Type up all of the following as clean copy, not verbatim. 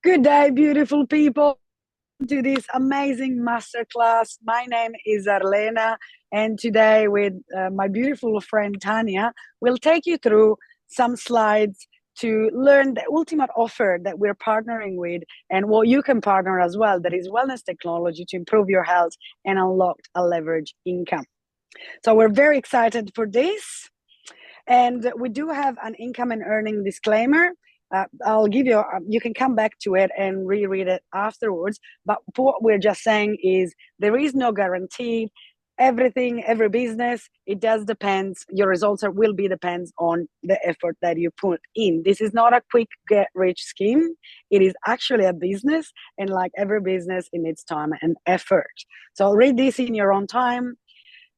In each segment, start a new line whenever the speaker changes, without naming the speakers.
Good day, beautiful people, to this amazing masterclass. My name is Arlena, and today, with my beautiful friend Tanya, we'll take you through some slides to learn the ultimate offer that we're partnering with and what you can partner as well. That is wellness technology to improve your health and unlock a leverage income. So, we're very excited for this. And we do have an income and earning disclaimer. I'll give you, you can come back to it and reread it afterwards. But what we're just saying is there is no guarantee. Everything, every business, it does depend. Your results will be depends on the effort that you put in. This is not a quick get rich scheme. It is actually a business. And like every business, it needs time and effort. So read this in your own time,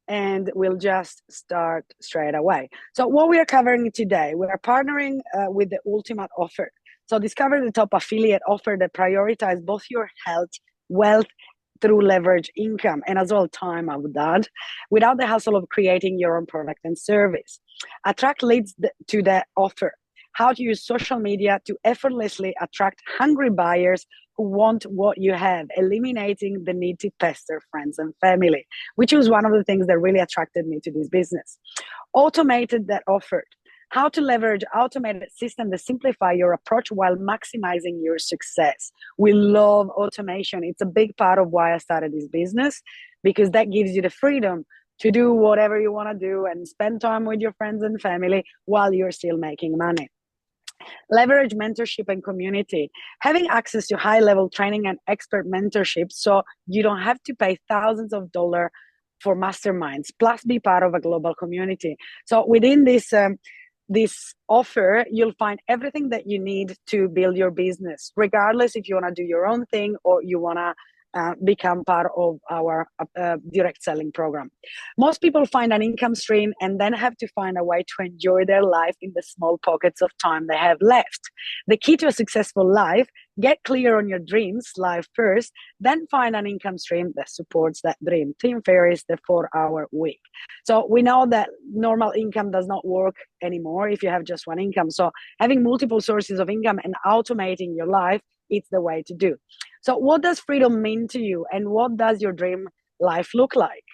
and we'll just start straight away. So what we are covering today, we are partnering with the ultimate offer. So discover the top affiliate offer that prioritizes both your health, wealth, through leverage income, and as well time, I would add, without the hassle of creating your own product and service. Attract leads to the offer. How to use social media to effortlessly attract hungry buyers who want what you have, eliminating the need to pester friends and family, which was one of the things that really attracted me to this business. Automated that offered. How to leverage automated systems that simplify your approach while maximizing your success. We love automation. It's a big part of why I started this business, because that gives you the freedom to do whatever you want to do and spend time with your friends and family while you're still making money. Leverage mentorship and community. Having access to high-level training and expert mentorship so you don't have to pay thousands of dollars for masterminds, plus be part of a global community. So within this offer, you'll find everything that you need to build your business, regardless if you want to do your own thing or you want to become part of our direct selling program. Most people find an income stream and then have to find a way to enjoy their life in the small pockets of time they have left. The key to a successful life: get clear on your dreams, life first, then find an income stream that supports that dream. Tim Ferriss, the 4-hour week. So we know that normal income does not work anymore if you have just one income. So having multiple sources of income and automating your life, it's the way to do. So what does freedom mean to you, and what does your dream life look like?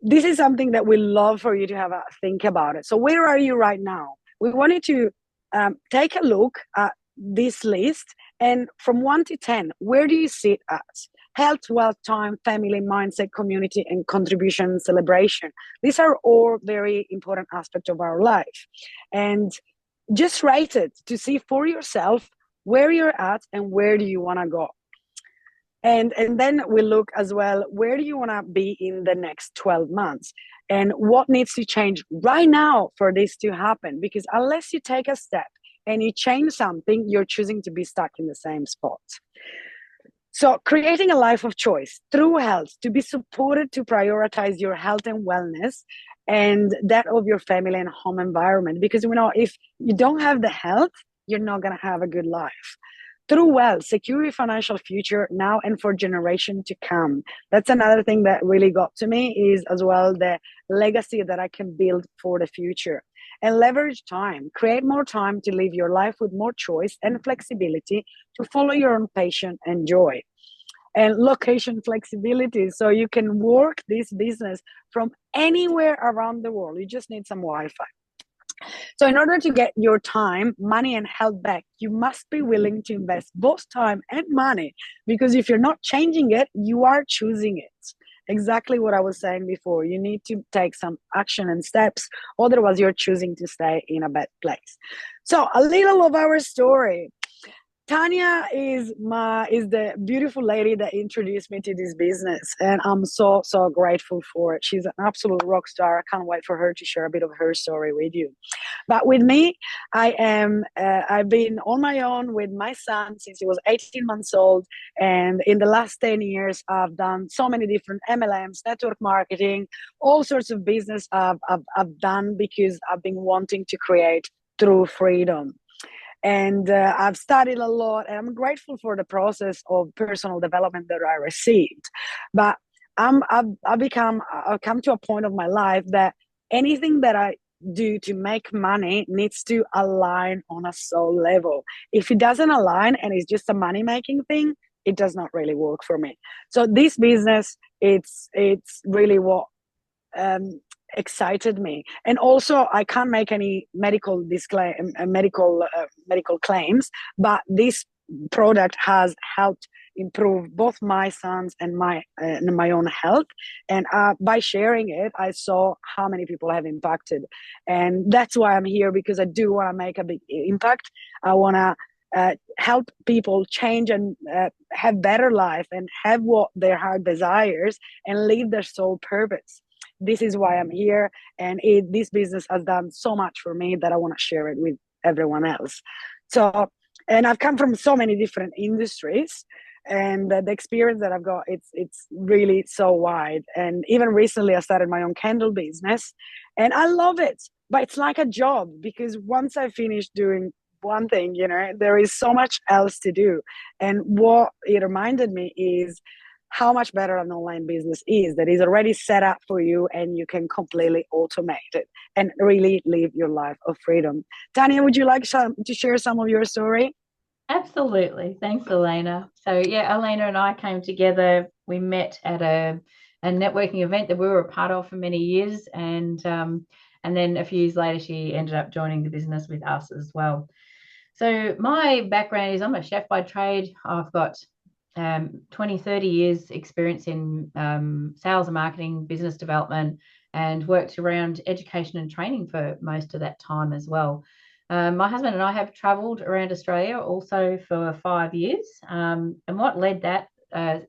This is something that we love for you to have a think about it. So where are you right now? We want you to take a look at this list, and from 1 to 10, where do you sit at? Health, wealth, time, family, mindset, community, and contribution, celebration. These are all very important aspects of our life. And just rate it to see for yourself where you're at and where do you want to go. And then we look as well, where do you want to be in the next 12 months? And what needs to change right now for this to happen? Because unless you take a step and you change something, you're choosing to be stuck in the same spot. So creating a life of choice through health, to be supported to prioritize your health and wellness and that of your family and home environment. Because we know if you don't have the health, you're not going to have a good life. Through wealth, secure your financial future now and for generation to come. That's another thing that really got to me, is as well the legacy that I can build for the future. And leverage time. Create more time to live your life with more choice and flexibility to follow your own passion and joy. And location flexibility, so you can work this business from anywhere around the world. You just need some Wi-Fi. So in order to get your time, money, and health back, you must be willing to invest both time and money, because if you're not changing it, you are choosing it. Exactly what I was saying before. You need to take some action and steps, otherwise you're choosing to stay in a bad place. So a little of our story. Tanya is the beautiful lady that introduced me to this business, and I'm so grateful for it. She's an absolute rock star. I can't wait for her to share a bit of her story with you. But with me, I've been on my own with my son since he was 18 months old, and in the last 10 years, I've done so many different MLMs, network marketing, all sorts of business I've done because I've been wanting to create true freedom. And I've studied a lot, and I'm grateful for the process of personal development that I received. But I've come to a point of my life that anything that I do to make money needs to align on a soul level. If it doesn't align and it's just a money making thing, it does not really work for me. So this business, it's really what excited me. And also, I can't make any medical claims, but this product has helped improve both my son's and my own health. And by sharing it, I saw how many people have impacted, and that's why I'm here, because I do want to make a big impact. I want to help people change and have better life and have what their heart desires and live their soul purpose. This is why I'm here, and this business has done so much for me that I want to share it with everyone else. So, and I've come from so many different industries, and the experience that I've got, it's really so wide. And even recently, I started my own candle business, and I love it. But it's like a job, because once I finish doing one thing, there is so much else to do. And what it reminded me is how much better an online business is, that is already set up for you and you can completely automate it and really live your life of freedom. Tanya, would you like to share some of your story?
Absolutely. Thanks, Elena. So yeah, Elena and I came together. We met at a networking event that we were a part of for many years, and then a few years later, she ended up joining the business with us as well. So my background is I'm a chef by trade. I've got 20, 30 years experience in sales and marketing, business development, and worked around education and training for most of that time as well. My husband and I have traveled around Australia also for 5 years. And what led that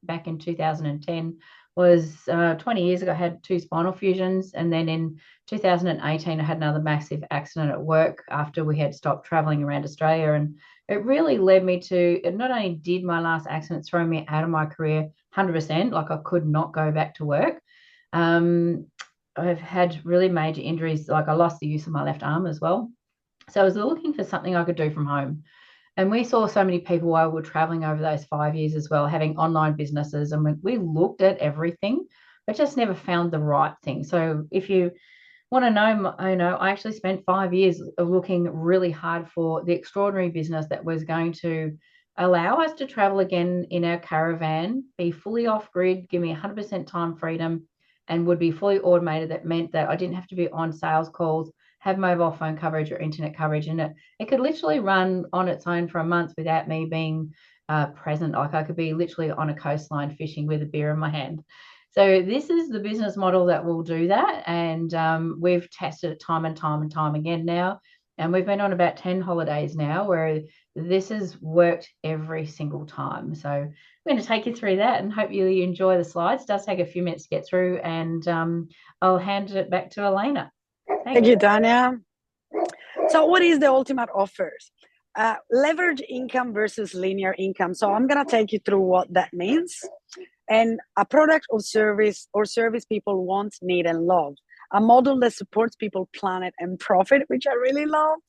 back in 2010 was 20 years ago, I had two spinal fusions. And then in 2018, I had another massive accident at work after we had stopped traveling around Australia. And it really led me to, not only did my last accident throw me out of my career 100%, like I could not go back to work. I've had really major injuries, like I lost the use of my left arm as well. So I was looking for something I could do from home. And we saw so many people while we were traveling over those 5 years as well, having online businesses. And we looked at everything, but just never found the right thing. So if you want to know, I actually spent 5 years looking really hard for the extraordinary business that was going to allow us to travel again in our caravan, be fully off grid, give me 100% time freedom, and would be fully automated. That meant that I didn't have to be on sales calls, have mobile phone coverage or internet coverage, and it could literally run on its own for a month without me being present. Like I could be literally on a coastline fishing with a beer in my hand. So this is the business model that will do that, and we've tested it time and time and time again now, and we've been on about 10 holidays now where this has worked every single time. So I'm going to take you through that and hope you enjoy the slides. It does take a few minutes to get through, and I'll hand it back to Elena.
Thank you, Tanya. So what is the ultimate offers? Leverage income versus linear income. So I'm going to take you through what that means. And a product or service people want, need, and love. A model that supports people, planet, and profit, which I really love,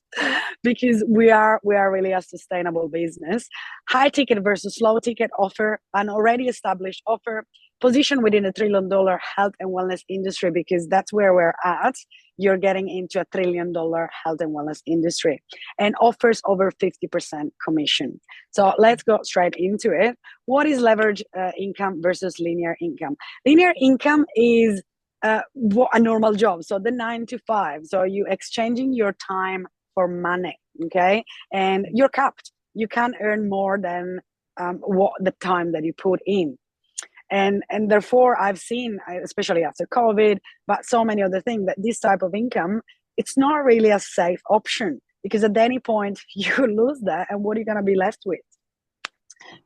because we are really a sustainable business. High ticket versus low ticket offer, an already established offer, position within a $1 trillion health and wellness industry, because that's where we're at. You're getting into a $1 trillion health and wellness industry, and offers over 50% commission. So let's go straight into it. What is leverage income versus linear income? Linear income is a normal job, so the 9 to 5. So you exchanging your time for money, okay? And you're capped. You can't earn more than what the time that you put in. And therefore, I've seen, especially after COVID, but so many other things, that this type of income, it's not really a safe option, because at any point you lose that, and what are you going to be left with?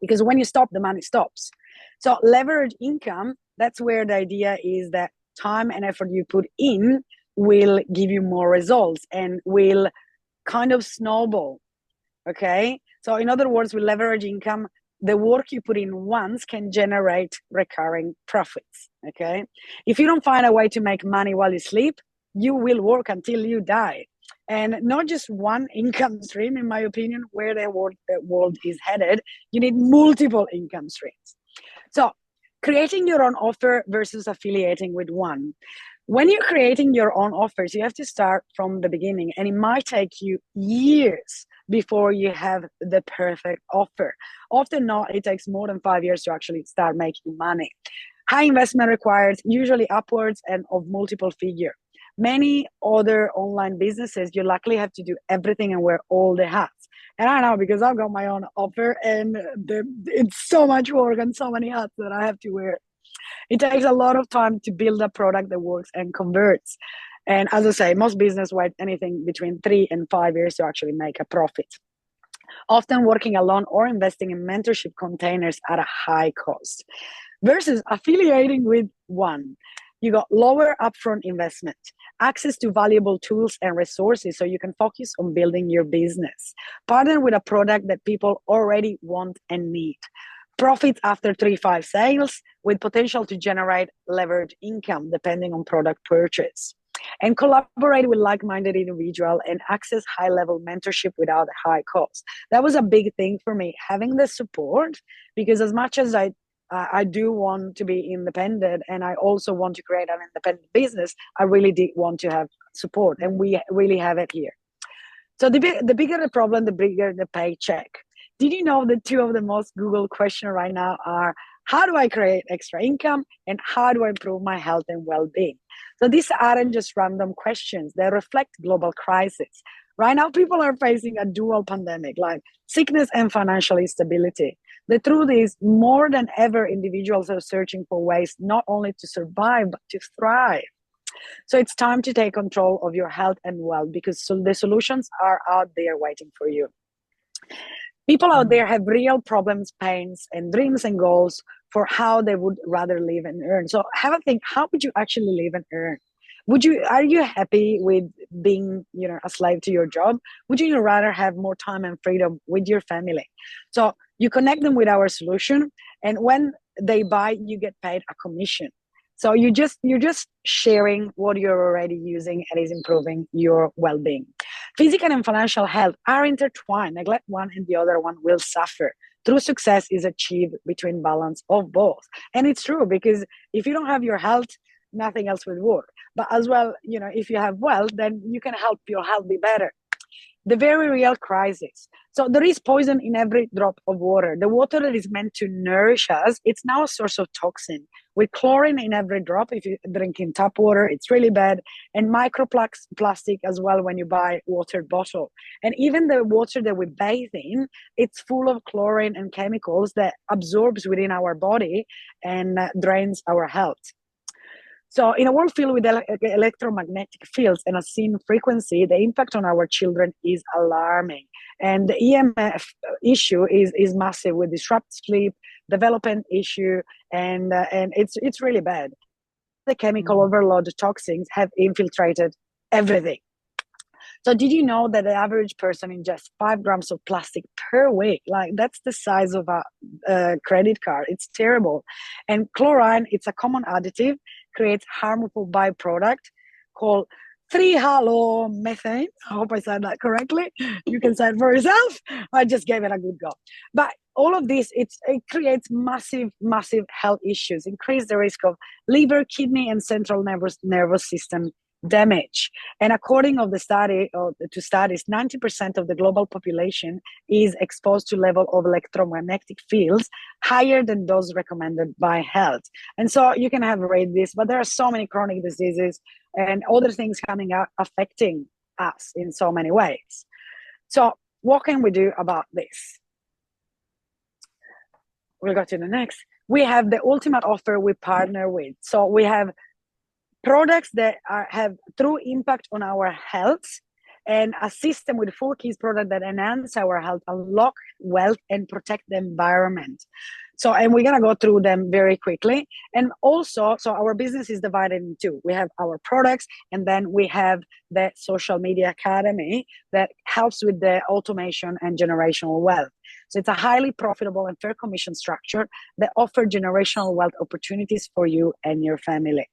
Because when you stop, the money stops. So leverage income, that's where the idea is that time and effort you put in will give you more results and will kind of snowball, okay? So in other words, with leverage income, the work you put in once can generate recurring profits, okay? If you don't find a way to make money while you sleep, you will work until you die. And not just one income stream, in my opinion, where the world is headed. You need multiple income streams. So creating your own offer versus affiliating with one. When you're creating your own offers, you have to start from the beginning, and it might take you years before you have the perfect offer. Often not, it takes more than 5 years to actually start making money. High investment required, usually upwards and of multiple figure. Many other online businesses, you likely have to do everything and wear all the hats. And I know, because I've got my own offer, and it's so much work and so many hats that I have to wear. It takes a lot of time to build a product that works and converts. And as I say, most business wait anything between 3 and 5 years to actually make a profit. Often working alone or investing in mentorship containers at a high cost. Versus affiliating with one. You got lower upfront investment, access to valuable tools and resources so you can focus on building your business. Partner with a product that people already want and need. Profits after 3-5 sales with potential to generate levered income depending on product purchase. And collaborate with like-minded individual and access high-level mentorship without high cost. That was a big thing for me, having the support, because as much as I do want to be independent and I also want to create an independent business, I really did want to have support, and we really have it here. So the bigger the problem, the bigger the paycheck. Did you know that 2 of the most Googled questions right now are, how do I create extra income and how do I improve my health and well-being? So these aren't just random questions. They reflect global crisis. Right now, people are facing a dual pandemic, like sickness and financial instability. The truth is, more than ever, individuals are searching for ways not only to survive, but to thrive. So it's time to take control of your health and wealth, because the solutions are out there waiting for you. People out there have real problems, pains, and dreams and goals for how they would rather live and earn. So have a think, how would you actually live and earn? Are you happy with being, a slave to your job? Would you rather have more time and freedom with your family? So you connect them with our solution, and when they buy, you get paid a commission. So you're just sharing what you're already using, and is improving your well-being. Physical and financial health are intertwined. Neglect one and the other one will suffer. True success is achieved between balance of both. And it's true, because if you don't have your health, nothing else will work. But as well, if you have wealth, then you can help your health be better. The very real crisis. So there is poison in every drop of water. The water that is meant to nourish us, it's now a source of toxin. With chlorine in every drop, if you drink in tap water, it's really bad. And microplastic as well when you buy water bottle. And even the water that we bathe in, it's full of chlorine and chemicals that absorbs within our body and drains our health. So in a world filled with electromagnetic fields and a seen frequency, the impact on our children is alarming. And the EMF issue is massive, with disrupt sleep, development issue, and it's really bad. The chemical overload toxins have infiltrated everything. So did you know that the average person ingests 5 grams of plastic per week? Like, that's the size of a credit card. It's terrible. And chlorine, it's a common additive, creates harmful byproduct called 3-halomethane. I hope I said that correctly. You can say it for yourself. I just gave it a good go. But all of this, it creates massive health issues, increase the risk of liver, kidney, and central nervous system damage. And according to studies, 90% of the global population is exposed to level of electromagnetic fields higher than those recommended by health. And so you can have read this, but there are so many chronic diseases and other things coming out affecting us in so many ways. So what can we do about this? We'll go to the next. We have the ultimate offer we partner with. So we have products that have true impact on our health, and a system with 4 keys product that enhance our health, unlock wealth, and protect the environment. So, and we're going to go through them very quickly. And also, so our business is divided in 2. We have our products, and then we have the social media academy that helps with the automation and generational wealth. So it's a highly profitable and fair commission structure that offers generational wealth opportunities for you and your family.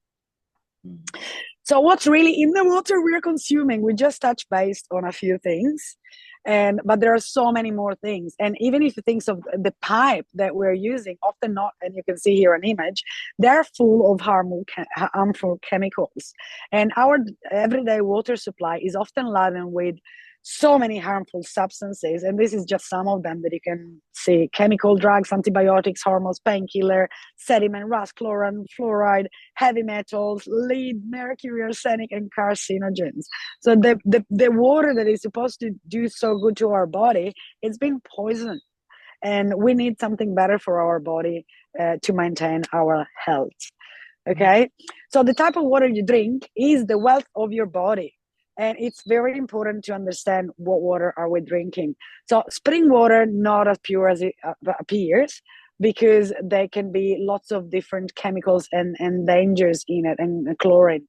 So what's really in the water we're consuming? We just touched base on a few things. But there are so many more things. And even if you think of the pipe that we're using, often not, and you can see here an image, they're full of harmful chemicals. And our everyday water supply is often laden with so many harmful substances, and this is just some of them that you can see: chemical drugs, antibiotics, hormones, painkiller, sediment, rust, chlorine, fluoride, heavy metals, lead, mercury, arsenic, and carcinogens. So the water that is supposed to do so good to our body, it's been poisoned, and we need something better for our body to maintain our health. Okay, so the type of water you drink is the wealth of your body. And it's very important to understand what water are we drinking. So spring water, not as pure as it appears, because there can be lots of different chemicals and dangers in it, and chlorine.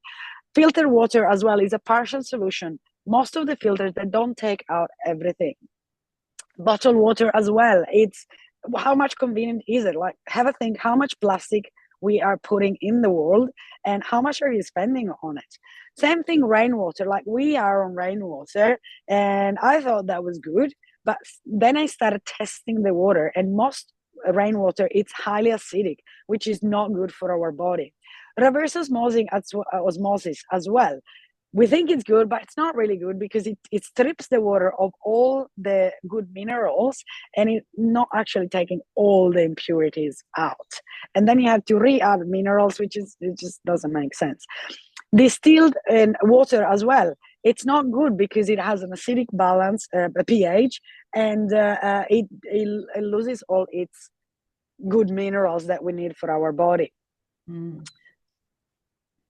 Filtered water as well is a partial solution. Most of the filters, they don't take out everything. Bottled water as well. It's how much convenient is it? Like, have a think how much plastic we are putting in the world and how much are you spending on it. Same thing, rainwater. Like, we are on rainwater, and I thought that was good, but then I started testing the water, and most rainwater, it's highly acidic, which is not good for our body. Reverse osmosis as well, we think it's good, but it's not really good, because it strips the water of all the good minerals, and it's not actually taking all the impurities out. And then you have to re-add minerals, it just doesn't make sense. Distilled water as well, it's not good because it has an acidic balance, a pH, and it loses all its good minerals that we need for our body.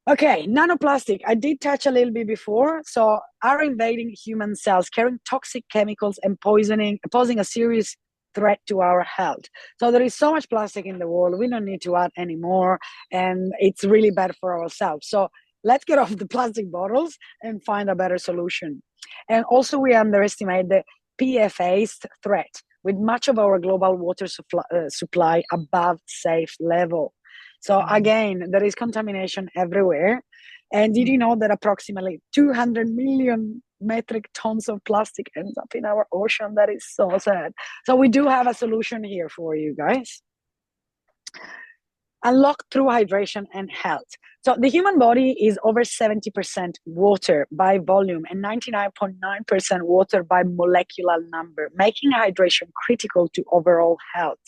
Okay, nanoplastic, I did touch a little bit before. So are invading human cells, carrying toxic chemicals and posing a serious threat to our health. So there is so much plastic in the world, we don't need to add any more, and it's really bad for ourselves. So let's get off the plastic bottles and find a better solution. And also, we underestimate the PFAS threat, with much of our global water supply above safe level. So again, there is contamination everywhere. And did you know that approximately 200 million metric tons of plastic ends up in our ocean? That is so sad. So we do have a solution here for you guys. Unlock through hydration and health. So the human body is over 70% water by volume and 99.9% water by molecular number, making hydration critical to overall health.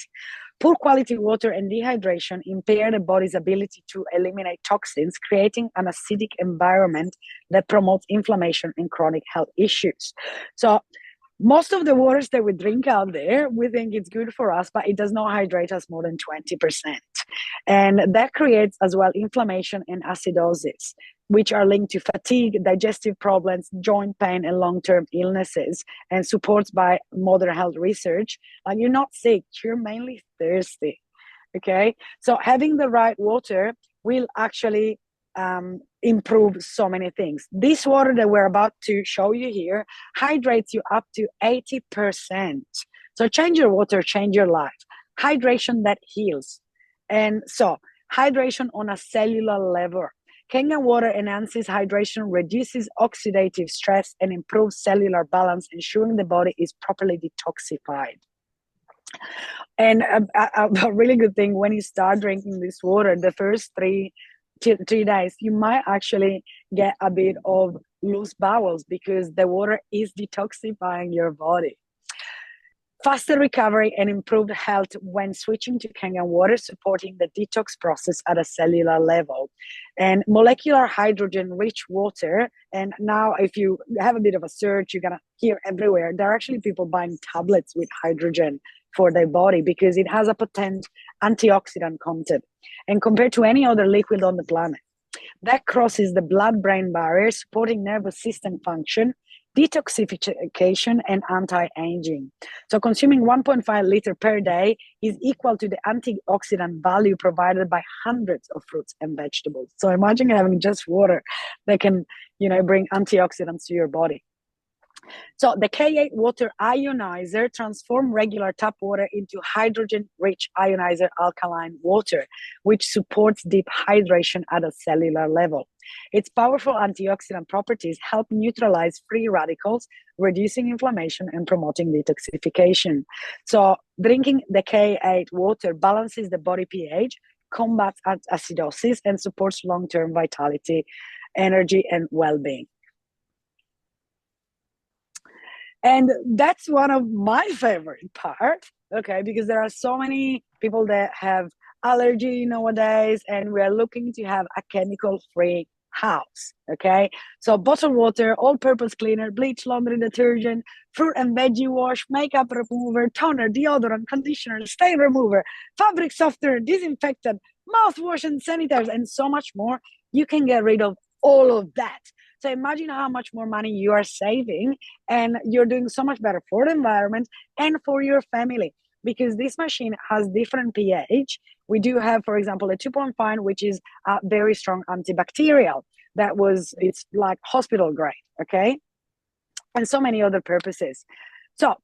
Poor quality water and dehydration impair the body's ability to eliminate toxins, creating an acidic environment that promotes inflammation and chronic health issues. So most of the waters that we drink out there, we think it's good for us, but it does not hydrate us more than 20%. And that creates as well inflammation and acidosis, which are linked to fatigue, digestive problems, joint pain, and long-term illnesses, and supports by modern health research. Like, you're not sick, you're mainly thirsty. Okay, so having the right water will actually improve so many things. This water that we're about to show you here hydrates you up to 80%. So change your water, change your life. Hydration that heals. And so hydration on a cellular level. Kangen water enhances hydration, reduces oxidative stress, and improves cellular balance, ensuring the body is properly detoxified. And a really good thing, when you start drinking this water, the first 3 days, you might actually get a bit of loose bowels, because the water is detoxifying your body. Faster recovery and improved health when switching to Kangen water, supporting the detox process at a cellular level. And molecular hydrogen-rich water, and now if you have a bit of a search, you're going to hear everywhere, there are actually people buying tablets with hydrogen for their body, because it has a potent antioxidant content. And compared to any other liquid on the planet, that crosses the blood-brain barrier, supporting nervous system function, detoxification, and anti-aging. So consuming 1.5 liters per day is equal to the antioxidant value provided by hundreds of fruits and vegetables. So imagine having just water that can, bring antioxidants to your body. So the K8 water ionizer transforms regular tap water into hydrogen-rich ionizer alkaline water, which supports deep hydration at a cellular level. Its powerful antioxidant properties help neutralize free radicals, reducing inflammation and promoting detoxification. So drinking the K8 water balances the body pH, combats acidosis, and supports long-term vitality, energy, and well-being. And that's one of my favorite parts, okay, because there are so many people that have allergy nowadays, and we are looking to have a chemical-free house, okay? So bottled water, all-purpose cleaner, bleach, laundry detergent, fruit and veggie wash, makeup remover, toner, deodorant, conditioner, stain remover, fabric softener, disinfectant, mouthwash and sanitizers, and so much more. You can get rid of all of that. So imagine how much more money you are saving, and you're doing so much better for the environment and for your family, because this machine has different pH. We do have, for example, a 2.5, which is a very strong antibacterial. It's like hospital grade, okay? And so many other purposes. So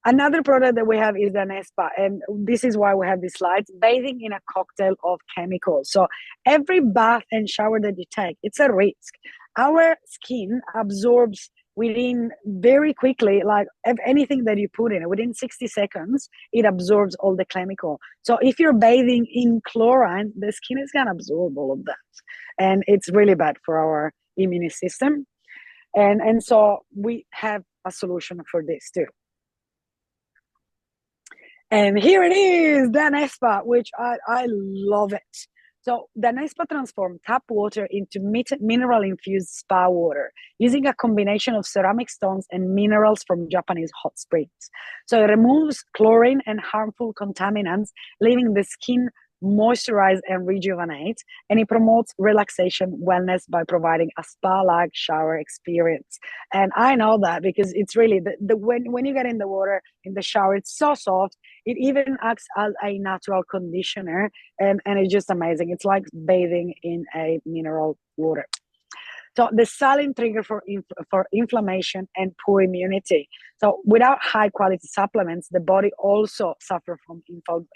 another product that we have is the Nespa, and this is why we have these slides, bathing in a cocktail of chemicals. So every bath and shower that you take, it's a risk. Our skin absorbs within very quickly, like anything that you put in it, within 60 seconds, it absorbs all the chemical. So if you're bathing in chlorine, the skin is gonna absorb all of that. And it's really bad for our immune system. And so we have a solution for this too. And here it is, the Nespa, which I love it. So the Nespa transforms tap water into mineral-infused spa water using a combination of ceramic stones and minerals from Japanese hot springs. So it removes chlorine and harmful contaminants, leaving the skin moisturized and rejuvenate, and it promotes relaxation wellness by providing a spa-like shower experience. And I know that because it's really when you get in the water in the shower, it's so soft. It even acts as a natural conditioner, and it's just amazing. It's like bathing in a mineral water. So the silent trigger for inflammation and poor immunity. So without high quality supplements, the body also suffers from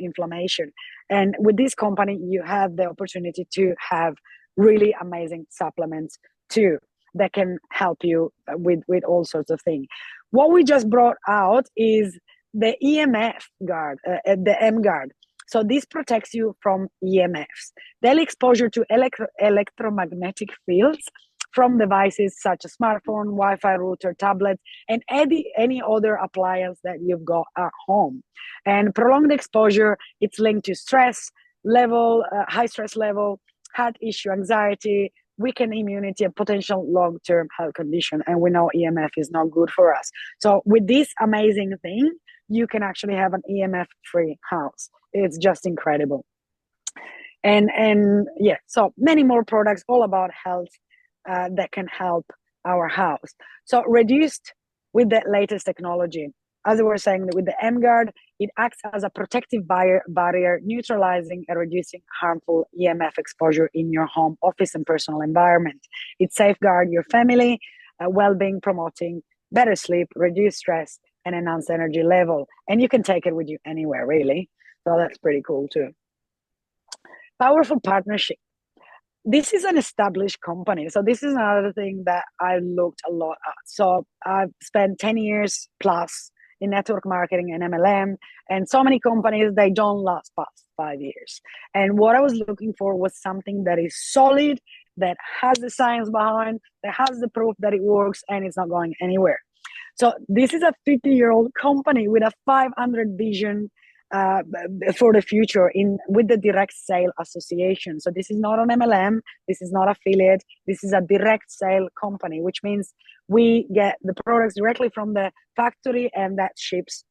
inflammation. And with this company, you have the opportunity to have really amazing supplements too that can help you with all sorts of things. What we just brought out is the EMF guard, the M guard. So this protects you from EMFs. Daily exposure to electromagnetic fields from devices such as smartphone, Wi-Fi router, tablets, and any other appliance that you've got at home. And prolonged exposure, it's linked to stress level, high stress level, heart issue, anxiety, weakened immunity, and potential long-term health condition. And we know EMF is not good for us. So with this amazing thing, you can actually have an EMF-free house. It's just incredible. And yeah, so many more products all about health that can help our house. So reduced with the latest technology. As we were saying, with the M-Guard, it acts as a protective barrier, neutralizing and reducing harmful EMF exposure in your home, office, and personal environment. It safeguards your family well-being, promoting better sleep, reduce stress, and enhance energy level. And you can take it with you anywhere, really. So that's pretty cool too. Powerful partnership. This is an established company. So this is another thing that I looked a lot at. So I've spent 10 years plus in network marketing and MLM, and so many companies, they don't last past 5 years. And what I was looking for was something that is solid, that has the science behind, that has the proof that it works, and it's not going anywhere. So this is a 50-year-old company with a 500 vision for the future with the direct sale association. So this is not an MLM, this is not affiliate, this is a direct sale company, which means we get the products directly from the factory, and that ships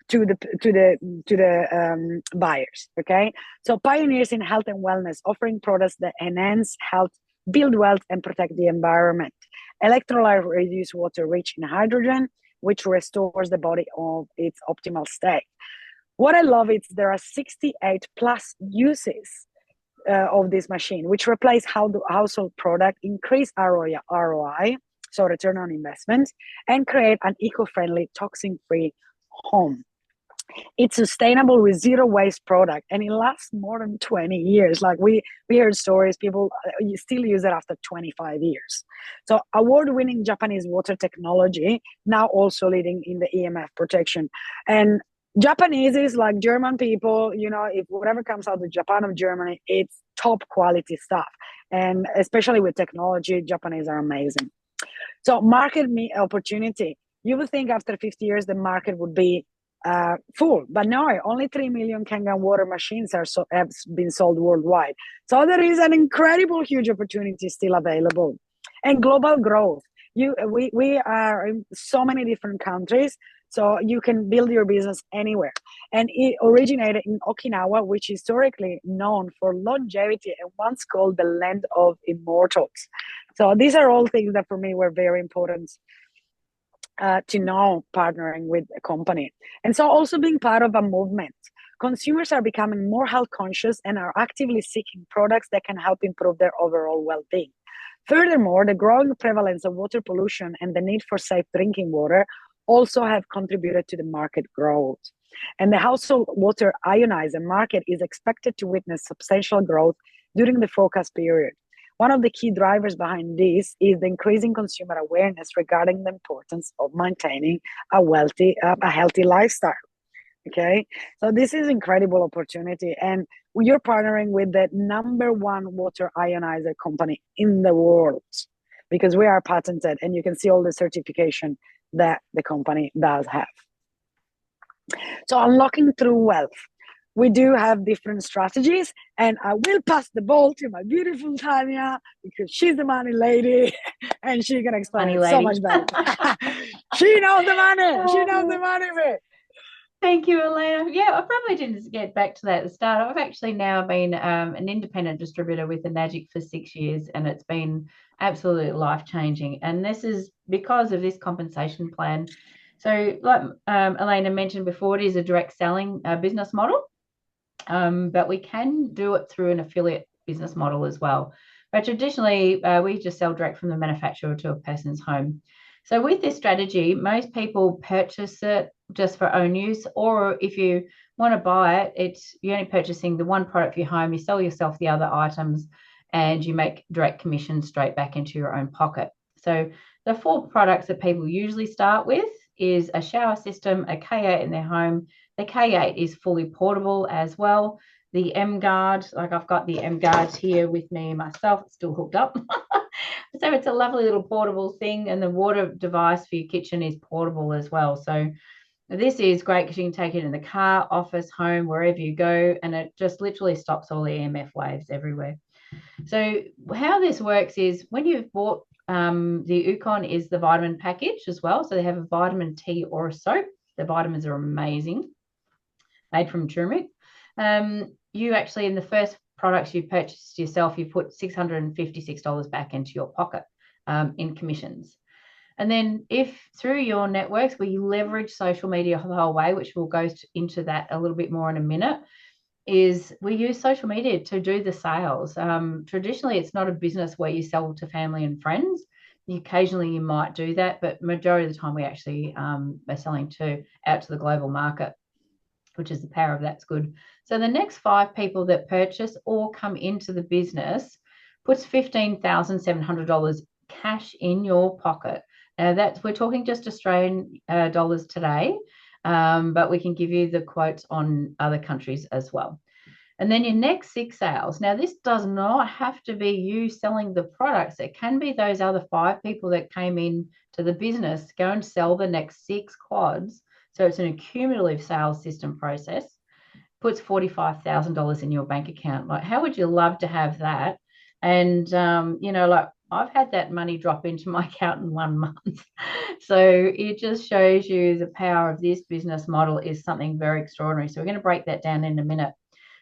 to the buyers. Okay, so pioneers in health and wellness, offering products that enhance health, build wealth, and protect the environment. Electrolyte reduced water rich in hydrogen, which restores the body of its optimal state. What I love is there are 68 plus uses of this machine, which replace household product, increase ROI, so return on investment, and create an eco-friendly, toxin-free home. It's sustainable with zero waste product, and it lasts more than 20 years. Like we heard stories, people still use it after 25 years. So award-winning Japanese water technology, now also leading in the EMF protection. And Japanese is like German people, if whatever comes out of Japan or Germany, it's top quality stuff. And especially with technology, Japanese are amazing. So market opportunity. You would think after 50 years the market would be full, but no, only 3 million Kangen water machines have been sold worldwide. So there is an incredible, huge opportunity still available, and global growth. We are in so many different countries, so you can build your business anywhere. And it originated in Okinawa, which is historically known for longevity and once called the land of immortals. So these are all things that for me were very important to know partnering with a company. And so also being part of a movement. Consumers are becoming more health conscious and are actively seeking products that can help improve their overall well-being. Furthermore, the growing prevalence of water pollution and the need for safe drinking water also have contributed to the market growth. And the household water ionizer market is expected to witness substantial growth during the forecast period. One of the key drivers behind this is the increasing consumer awareness regarding the importance of maintaining a healthy lifestyle. Okay, so this is incredible opportunity, and you're partnering with the #1 water ionizer company in the world because we are patented, and you can see all the certification that the company does have. So unlocking through wealth. We do have different strategies, and I will pass the ball to my beautiful Tanya because she's the money lady and she can explain it so much better. She knows the money. She knows the money bit.
Thank you, Arlena. Yeah, I probably didn't get back to that at the start. I've actually now been an independent distributor with the Magic for 6 years, and it's been absolutely life-changing. And this is because of this compensation plan. So like Arlena mentioned before, it is a direct selling business model. But we can do it through an affiliate business model as well. But traditionally, we just sell direct from the manufacturer to a person's home. So with this strategy, most people purchase it just for own use, or if you want to buy it, you're only purchasing the one product for your home, you sell yourself the other items, and you make direct commissions straight back into your own pocket. So the 4 products that people usually start with is a shower system, a K8 in their home. The K8 is fully portable as well. The M Guard, like I've got the M Guards here with me myself, it's still hooked up. So it's a lovely little portable thing, and the water device for your kitchen is portable as well. So this is great because you can take it in the car, office, home, wherever you go, and it just literally stops all the EMF waves everywhere. So how this works is when you've bought the Ukon is the vitamin package as well. So they have a vitamin tea or a soap. The vitamins are amazing, made from turmeric. You actually, in the first products you purchased yourself, you put $656 back into your pocket in commissions. And then if through your networks where you leverage social media the whole way, which we'll go into that a little bit more in a minute, is we use social media to do the sales. Traditionally, it's not a business where you sell to family and friends. Occasionally you might do that, but majority of the time we actually are selling out to the global market, which is the power of that's good. So the next 5 people that purchase or come into the business puts $15,700 cash in your pocket. Now we're talking just Australian dollars today, but we can give you the quotes on other countries as well. And then your next 6 sales. Now, this does not have to be you selling the products. It can be those other 5 people that came in to the business go and sell the next 6 quads. So it's an accumulative sales system process. Puts $45,000 in your bank account. Like, how would you love to have that? And, like I've had that money drop into my account in 1 month. So it just shows you the power of this business model is something very extraordinary. So we're going to break that down in a minute.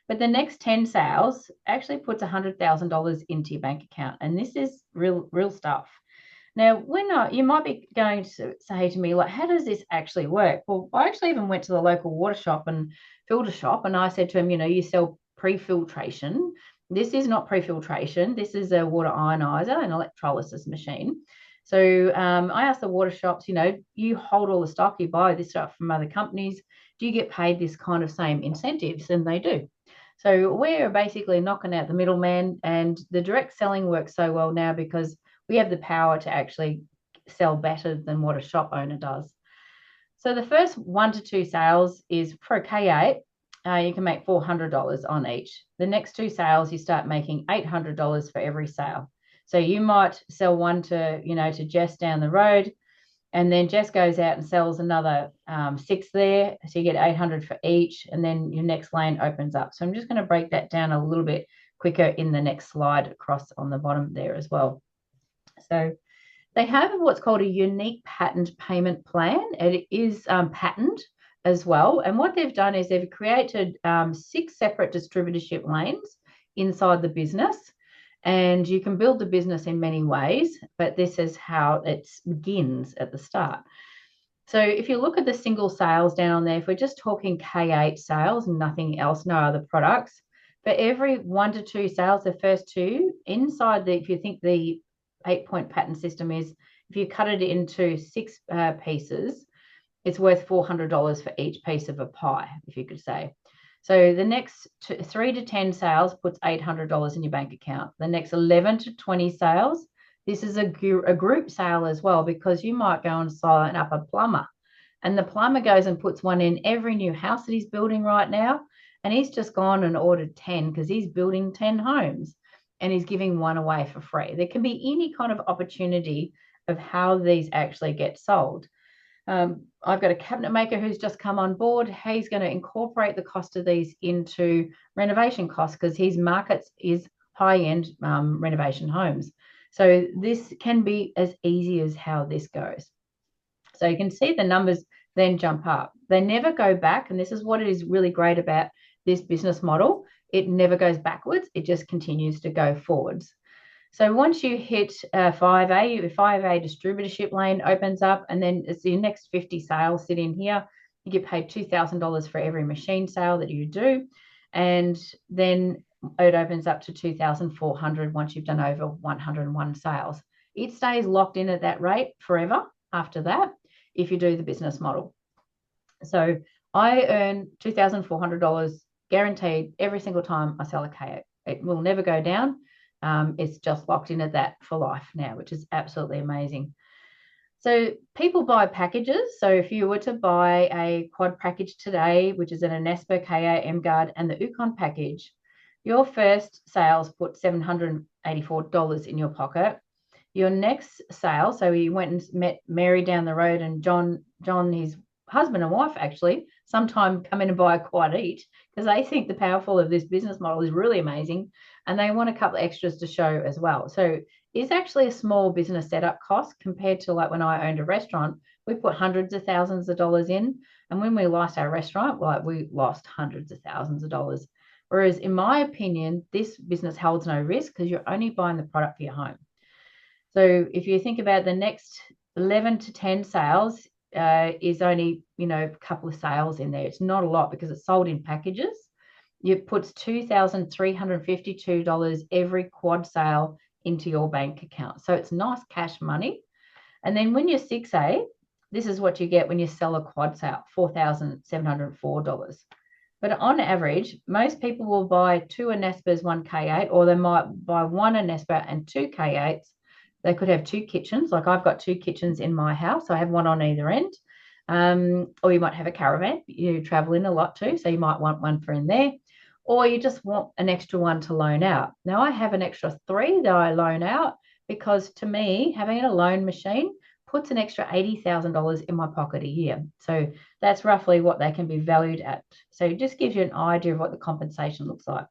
But the next 10 sales actually puts $100,000 into your bank account. And this is real stuff. Now, you might be going to say to me, like, how does this actually work? Well, I actually even went to the local water shop and filter shop, and I said to him, you sell pre-filtration. This is not pre-filtration. This is a water ionizer, an electrolysis machine. So I asked the water shops, you hold all the stock, you buy this stuff from other companies. Do you get paid this kind of same incentives? And they do. So we're basically knocking out the middleman, and the direct selling works so well now because we have the power to actually sell better than what a shop owner does. So the first 1 to 2 sales is for a K8. You can make $400 on each. The next 2 sales, you start making $800 for every sale. So you might sell one to Jess down the road, and then Jess goes out and sells another 6 there. So you get 800 for each, and then your next lane opens up. So I'm just going to break that down a little bit quicker in the next slide across on the bottom there as well. So they have what's called a unique patent payment plan. It is patent as well. And what they've done is they've created 6 separate distributorship lanes inside the business. And you can build the business in many ways, but this is how it begins at the start. So if you look at the single sales down there, if we're just talking K8 sales, nothing else, no other products, for every 1 to 2 sales, the first 2, inside if you think the 8-point patent system is, if you cut it into 6 pieces, it's worth $400 for each piece of a pie, if you could say. So the next 3 to 10 sales puts $800 in your bank account. The next 11 to 20 sales, this is a group sale as well, because you might go and sign up a plumber, and the plumber goes and puts one in every new house that he's building right now, and he's just gone and ordered 10 because he's building 10 homes, and he's giving one away for free. There can be any kind of opportunity of how these actually get sold. I've got a cabinet maker who's just come on board. He's going to incorporate the cost of these into renovation costs because his market is high-end renovation homes. So this can be as easy as how this goes. So you can see the numbers then jump up. They never go back, and this is what is really great about this business model. It never goes backwards. It just continues to go forwards. So once you hit 5A, your 5A distributorship lane opens up, and then it's your next 50 sales sit in here. You get paid $2,000 for every machine sale that you do. And then it opens up to $2,400 once you've done over 101 sales. It stays locked in at that rate forever after that if you do the business model. So I earn $2,400 guaranteed every single time I sell a K8. It will never go down. It's just locked in at that for life now, which is absolutely amazing. So people buy packages. So if you were to buy a quad package today, which is an Anespa, KA, MGuard, and the Ukon package, your first sales put $784 in your pocket. Your next sale, so you went and met Mary down the road, and John, his husband and wife, actually, sometime come in and buy a quad each because they think the powerful of this business model is really amazing, and they want a couple of extras to show as well. So it's actually a small business setup cost compared to like when I owned a restaurant. We put hundreds of thousands of dollars in, and when we lost our restaurant, we lost hundreds of thousands of dollars. Whereas in my opinion, this business holds no risk because you're only buying the product for your home. So if you think about the next 11 to 10 sales is only, a couple of sales in there. It's not a lot because it's sold in packages. It puts $2,352 every quad sale into your bank account. So it's nice cash money. And then when you're 6A, this is what you get when you sell a quad sale, $4,704. But on average, most people will buy 2 Anespas, 1 K8, or they might buy 1 Anespa and 2 K8s. They could have 2 kitchens. Like I've got 2 kitchens in my house. I have one on either end. Or you might have a caravan. You travel in a lot too, so you might want one for in there. Or you just want an extra one to loan out. Now I have an extra 3 that I loan out because to me, having a loan machine puts an extra $80,000 in my pocket a year. So that's roughly what they can be valued at. So it just gives you an idea of what the compensation looks like.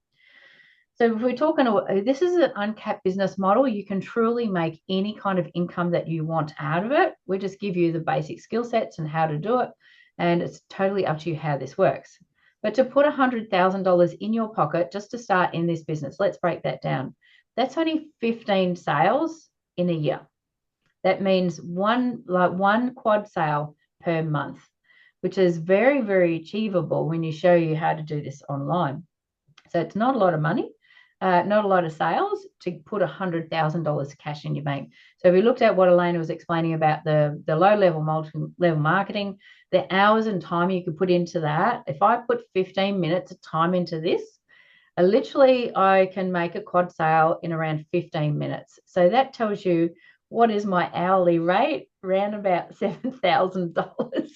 So if we're talking, this is an uncapped business model. You can truly make any kind of income that you want out of it. We just give you the basic skill sets and how to do it. And it's totally up to you how this works. But to put $100,000 in your pocket just to start in this business, let's break that down. That's only 15 sales in a year. That means one quad sale per month, which is very, very achievable when you show you how to do this online. So it's not a lot of money. not a lot of sales to put $100,000 cash in your bank. So we looked at what Arlena was explaining about the low-level, multi-level marketing, the hours and time you could put into that. If I put 15 minutes of time into this, literally I can make a quad sale in around 15 minutes. So that tells you what is my hourly rate, around about $7,000.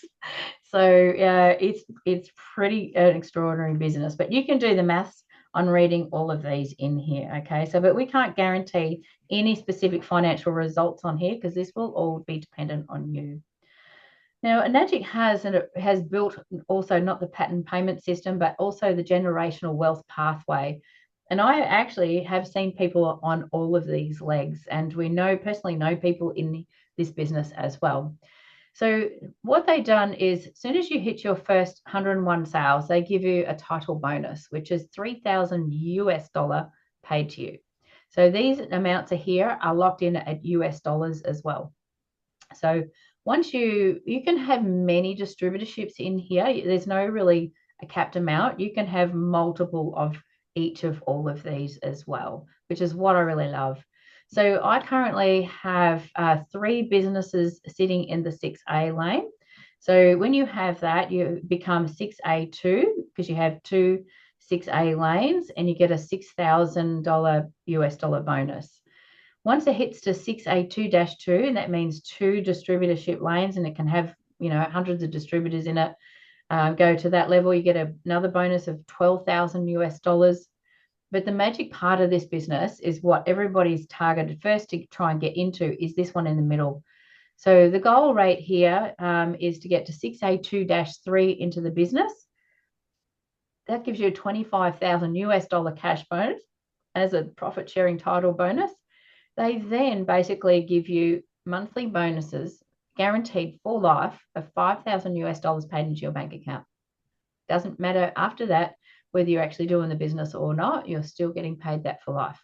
So it's pretty an extraordinary business, but you can do the maths on reading all of these in here. Okay, so but we can't guarantee any specific financial results on here because this will all be dependent on you. Now, Enagic has built also not the pattern payment system, but also the generational wealth pathway. And I actually have seen people on all of these legs, and we personally know people in this business as well. So what they've done is, as soon as you hit your first 101 sales, they give you a title bonus, which is $3,000 paid to you. So these amounts are here are locked in at US dollars as well. So once you can have many distributorships in here. There's no really a capped amount. You can have multiple of each of all of these as well, which is what I really love. So I currently have 3 businesses sitting in the 6A lane. So when you have that, you become 6A2 because you have 2 6A lanes and you get a $6,000 US dollar bonus. Once it hits to 6A2-2, and that means 2 distributorship lanes, and it can have hundreds of distributors in it, go to that level, you get another bonus of 12,000 US dollars. But the magic part of this business is what everybody's targeted first to try and get into is this one in the middle. So the goal rate here is to get to 6A2-3 into the business. That gives you a 25,000 US dollar cash bonus as a profit sharing title bonus. They then basically give you monthly bonuses guaranteed for life of 5,000 US dollars paid into your bank account. Doesn't matter after that whether you're actually doing the business or not, you're still getting paid that for life.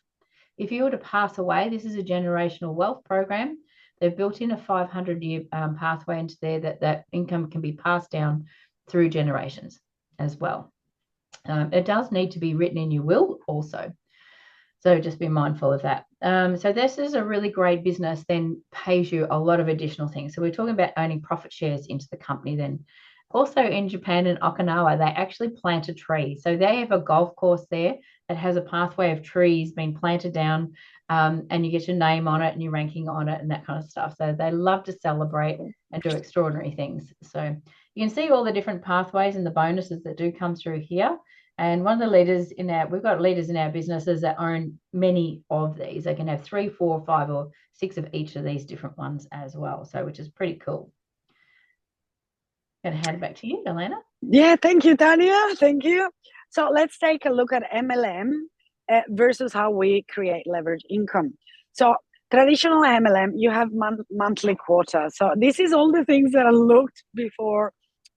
If you were to pass away, this is a generational wealth program. They've built in a 500-year pathway into there that income can be passed down through generations as well. It does need to be written in your will also. So just be mindful of that. So this is a really great business, then pays you a lot of additional things. So we're talking about owning profit shares into the company then. Also in Japan and Okinawa, they actually plant a tree. So they have a golf course there that has a pathway of trees being planted down, and you get your name on it and your ranking on it and that kind of stuff. So they love to celebrate and do extraordinary things. So you can see all the different pathways and the bonuses that do come through here. And one of the leaders we've got leaders in our businesses that own many of these. They can have 3, 4, 5, or 6 of each of these different ones as well. So which is pretty cool. I'm going to hand it back to you, Arlena.
Yeah, thank you, Tanya. Thank you. So let's take a look at MLM versus how we create leverage income. So traditional MLM, you have monthly quota. So this is all the things that I looked before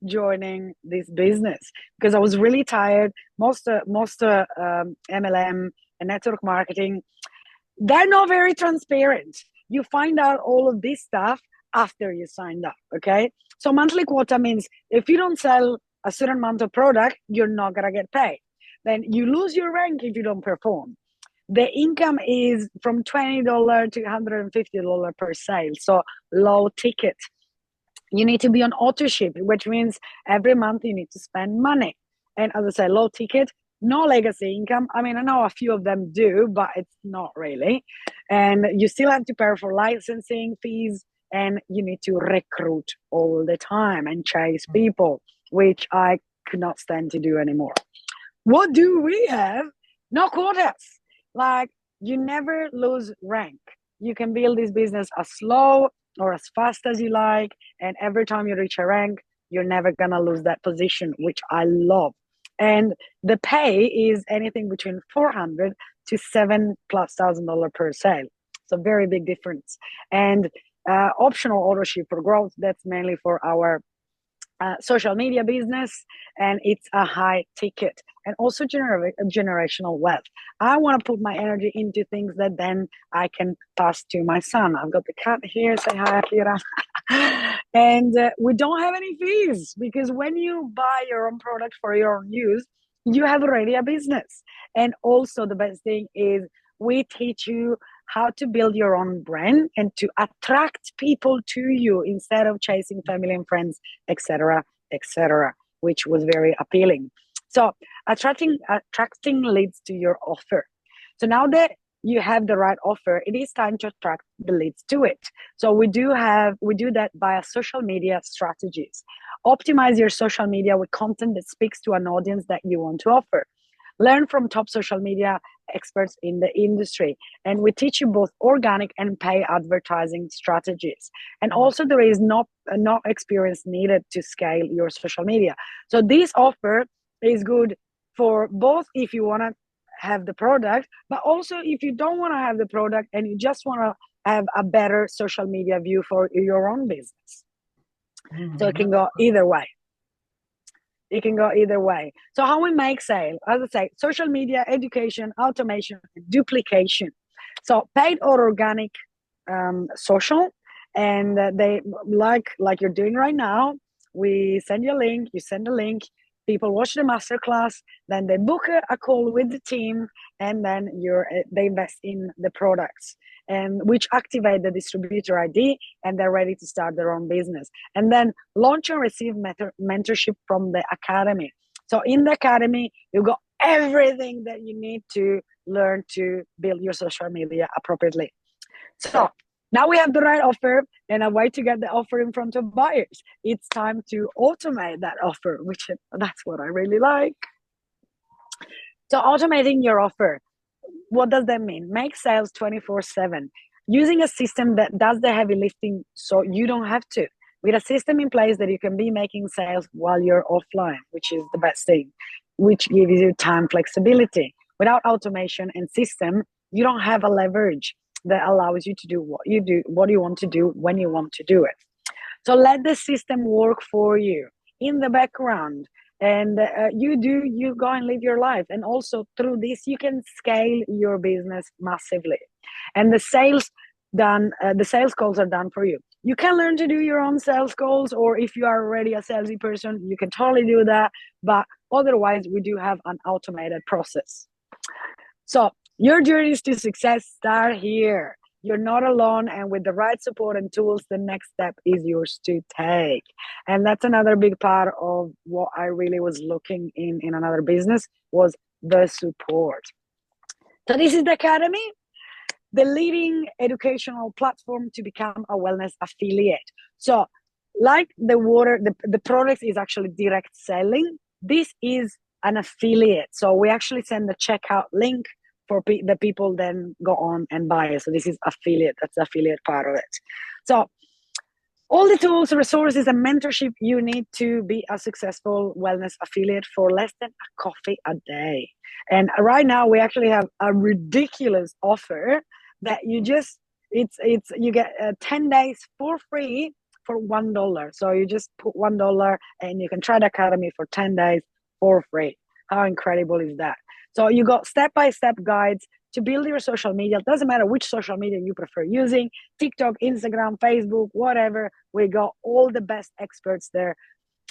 joining this business because I was really tired. Most MLM and network marketing, they're not very transparent. You find out all of this stuff after you signed up. Okay, so monthly quota means if you don't sell a certain amount of product, you're not gonna get paid. Then you lose your rank if you don't perform. The income is from $20 to $150 per sale, so low ticket. You need to be on auto ship, which means every month you need to spend money. And as I say, low ticket, no legacy income. I mean, I know a few of them do, but it's not really. And you still have to pay for licensing fees, and you need to recruit all the time and chase people, which I could not stand to do anymore. What do we have? No quotas. Like, you never lose rank. You can build this business as slow or as fast as you like, and every time you reach a rank, you're never gonna lose that position, which I love. And the pay is anything between $400 to $7,000+ per sale. So very big difference. And optional auto ship for growth, that's mainly for our social media business, and it's a high ticket and also generational wealth. I want to put my energy into things that then I can pass to my son. I've got the cat here. Say hi, Akira. And we don't have any fees because when you buy your own product for your own use, you have already a business. And also the best thing is we teach you how to build your own brand and to attract people to you instead of chasing family and friends, etc., etc., which was very appealing. So attracting leads to your offer. So now that you have the right offer, it is time to attract the leads to it. So we do that via social media strategies. Optimize your social media with content that speaks to an audience that you want to offer. Learn from top social media experts in the industry. And we teach you both organic and pay advertising strategies. And also there is no experience needed to scale your social media. So this offer is good for both if you want to have the product, but also if you don't want to have the product and you just want to have a better social media view for your own business. So it can go either way. It can go either way. So how we make sale, as I say, social media, education, automation, duplication. So paid or organic social, and they like you're doing right now. We send you a link, you send a link, people watch the masterclass, then they book a call with the team, and then they invest in the products, and which activate the distributor ID, and they're ready to start their own business. And then launch and receive mentorship from the academy. So in the academy, you got everything that you need to learn to build your social media appropriately. So now we have the right offer and a way to get the offer in front of buyers. It's time to automate that offer, which that's what I really like. So automating your offer, what does that mean? Make sales 24/7, using a system that does the heavy lifting so you don't have to. With a system in place that you can be making sales while you're offline, which is the best thing, which gives you time flexibility. Without automation and system, you don't have a leverage that allows you to do what you want to do when you want to do it. So let the system work for you in the background, and you go and live your life. And also through this, you can scale your business massively. And the sales calls are done for you. You can learn to do your own sales calls, or if you are already a salesy person, you can totally do that. But otherwise, we do have an automated process. So your journeys to success start here. You're not alone, and with the right support and tools, the next step is yours to take. And that's another big part of what I really was looking in another business, was the support. So this is the Academy, the leading educational platform to become a wellness affiliate. So like the product is actually direct selling. This is an affiliate. So we actually send the checkout link for the people then go on and buy it. So this is affiliate. That's the affiliate part of it. So all the tools, resources, and mentorship you need to be a successful wellness affiliate for less than a coffee a day. And right now we actually have a ridiculous offer that you get 10 days for free for $1. So you just put $1 and you can try the Academy for 10 days for free. How incredible is that? So you got step-by-step guides to build your social media. It doesn't matter which social media you prefer using, TikTok, Instagram, Facebook, whatever. We got all the best experts there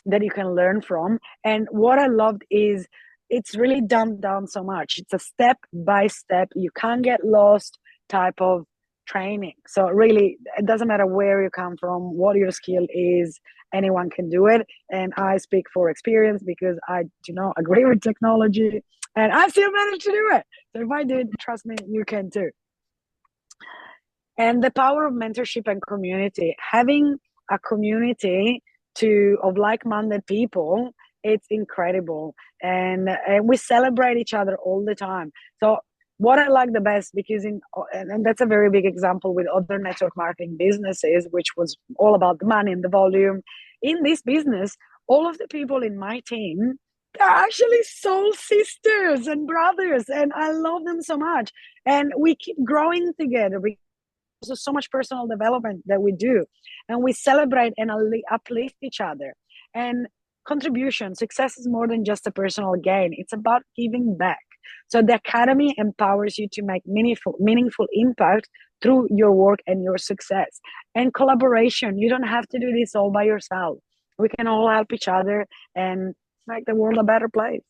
that you can learn from. And what I loved is it's really dumbed down so much. It's a step-by-step, you can't get lost type of training. So really, it doesn't matter where you come from, what your skill is, anyone can do it. And I speak for experience because I do not agree with technology. And I still managed to do it. So if I did, trust me, you can too. And the power of mentorship and community. Having a community of like-minded people, it's incredible. And we celebrate each other all the time. So what I like the best, because and that's a very big example with other network marketing businesses, which was all about the money and the volume. In this business, all of the people in my team, they're actually soul sisters and brothers, and I love them so much. And we keep growing together. There's so much personal development that we do, and we celebrate and uplift each other. And contribution, success is more than just a personal gain. It's about giving back. So the Academy empowers you to make meaningful impact through your work and your success. And collaboration, you don't have to do this all by yourself. We can all help each other and make the world a better place.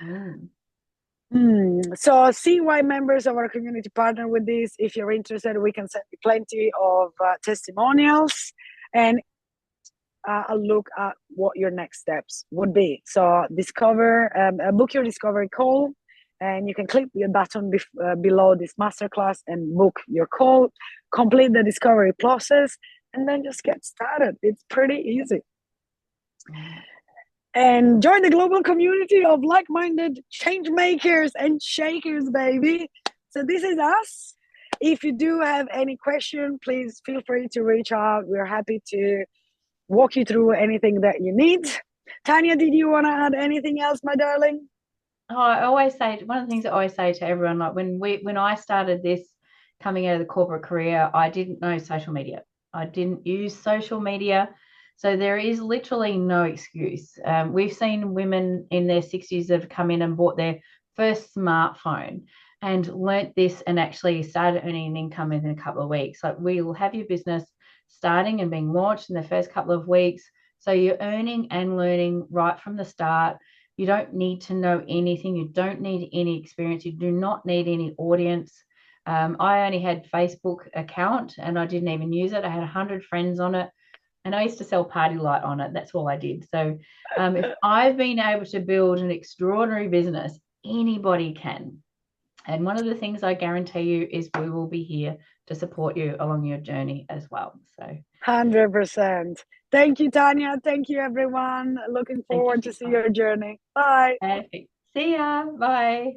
Mm.
So see why members of our community partner with this. If you're interested, we can send you plenty of testimonials and a look at what your next steps would be. So book your discovery call, and you can click the button below this masterclass and book your call, complete the discovery process, and then just get started. It's pretty easy. And join the global community of like-minded change makers and shakers, baby. So this is us. If you do have any question, please feel free to reach out. We're happy to walk you through anything that you need. Tanya, did you want to add anything else, my darling?
Oh, I always say, one of the things I always say to everyone, like when I started this coming out of the corporate career, I didn't know social media. I didn't use social media. So there is literally no excuse. We've seen women in their 60s that have come in and bought their first smartphone and learnt this and actually started earning an income in a couple of weeks. Like, we will have your business starting and being launched in the first couple of weeks. So you're earning and learning right from the start. You don't need to know anything. You don't need any experience. You do not need any audience. I only had Facebook account and I didn't even use it. I had 100 friends on it, and I used to sell party light on it. That's all I did. So if I've been able to build an extraordinary business, anybody can. And one of the things I guarantee you is we will be here to support you along your journey as well. So
100%. Thank you, Tanya. Thank you, everyone. Looking
thank you
forward
for
to
your
see
time.
your journey. Bye.
Perfect. See ya. Bye.